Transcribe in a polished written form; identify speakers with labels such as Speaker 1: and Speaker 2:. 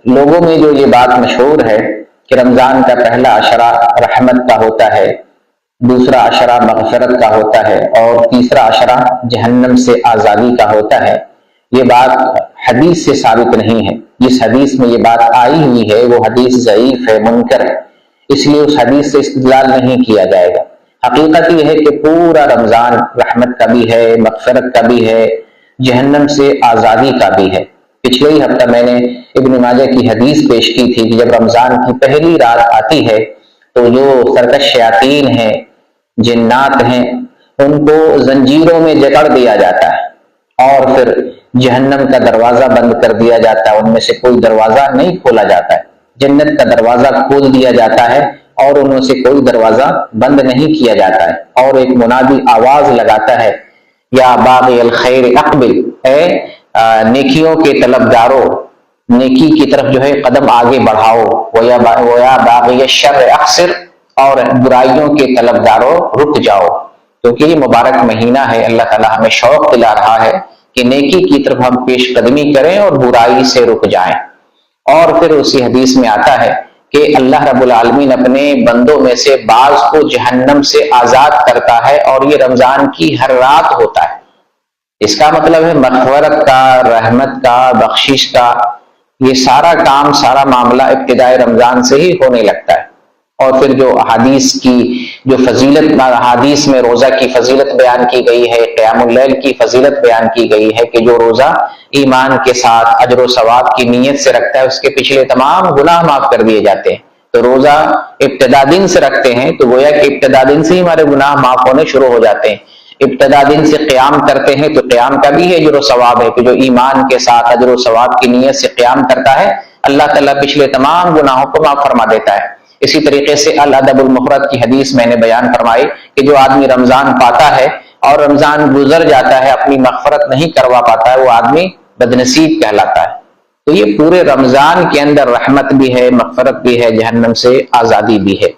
Speaker 1: لوگوں میں جو یہ بات مشہور ہے کہ رمضان کا پہلا عشرہ رحمت کا ہوتا ہے، دوسرا عشرہ مغفرت کا ہوتا ہے، اور تیسرا عشرہ جہنم سے آزادی کا ہوتا ہے، یہ بات حدیث سے ثابت نہیں ہے۔ جس حدیث میں یہ بات آئی ہوئی ہے وہ حدیث ضعیف ہے، منکر ہے، اس لیے اس حدیث سے استدلال نہیں کیا جائے گا۔ حقیقت یہ ہے کہ پورا رمضان رحمت کا بھی ہے، مغفرت کا بھی ہے، جہنم سے آزادی کا بھی ہے۔ پچھلے ہی ہفتہ میں نے ابن ماجہ کی حدیث پیش کی تھی کہ جب رمضان کی پہلی رات آتی ہے تو جو سرکش شیاطین ہیں، جنات ہیں، ان کو زنجیروں میں جکڑ دیا جاتا ہے اور پھر جہنم کا دروازہ بند کر دیا جاتا ہے، ان میں سے کوئی دروازہ نہیں کھولا جاتا ہے۔ جنت کا دروازہ کھول دیا جاتا ہے اور ان میں سے کوئی دروازہ بند نہیں کیا جاتا ہے، اور ایک منادی آواز لگاتا ہے، یا باغی الخیر اقبل، اے نیکیوں کے طلبگاروں، نیکی کی طرف جو ہے قدم آگے بڑھاؤ، ویا باغی الشر اقصر، اور برائیوں کے طلبگاروں رک جاؤ۔ کیونکہ یہ مبارک مہینہ ہے، اللہ تعالیٰ ہمیں شوق دلا رہا ہے کہ نیکی کی طرف ہم پیش قدمی کریں اور برائی سے رک جائیں۔ اور پھر اسی حدیث میں آتا ہے کہ اللہ رب العالمین اپنے بندوں میں سے بعض کو جہنم سے آزاد کرتا ہے، اور یہ رمضان کی ہر رات ہوتا ہے۔ اس کا مطلب ہے مغفرت کا، رحمت کا، بخشش کا، یہ سارا کام، سارا معاملہ ابتدائے رمضان سے ہی ہونے لگتا ہے۔ اور پھر جو احادیث کی جو فضیلت، احادیث میں روزہ کی فضیلت بیان کی گئی ہے، قیام اللیل کی فضیلت بیان کی گئی ہے کہ جو روزہ ایمان کے ساتھ اجر و ثواب کی نیت سے رکھتا ہے اس کے پچھلے تمام گناہ معاف کر دیے جاتے ہیں۔ تو روزہ ابتدا دن سے رکھتے ہیں تو گویا کہ ابتدا دن سے ہی ہمارے گناہ معاف ہونے شروع ہو جاتے ہیں۔ ابتدا دن سے قیام کرتے ہیں تو قیام کا بھی اجر و ثواب ہے کہ جو ایمان کے ساتھ اجر و ثواب کی نیت سے قیام کرتا ہے، اللہ تعالیٰ پچھلے تمام گناہوں کو معاف فرما دیتا ہے۔ اسی طریقے سے الادب المفرد کی حدیث میں نے بیان فرمائی کہ جو آدمی رمضان پاتا ہے اور رمضان گزر جاتا ہے، اپنی مغفرت نہیں کروا پاتا ہے، وہ آدمی بدنصیب کہلاتا ہے۔ تو یہ پورے رمضان کے اندر رحمت بھی ہے، مغفرت بھی ہے، جہنم سے آزادی بھی ہے۔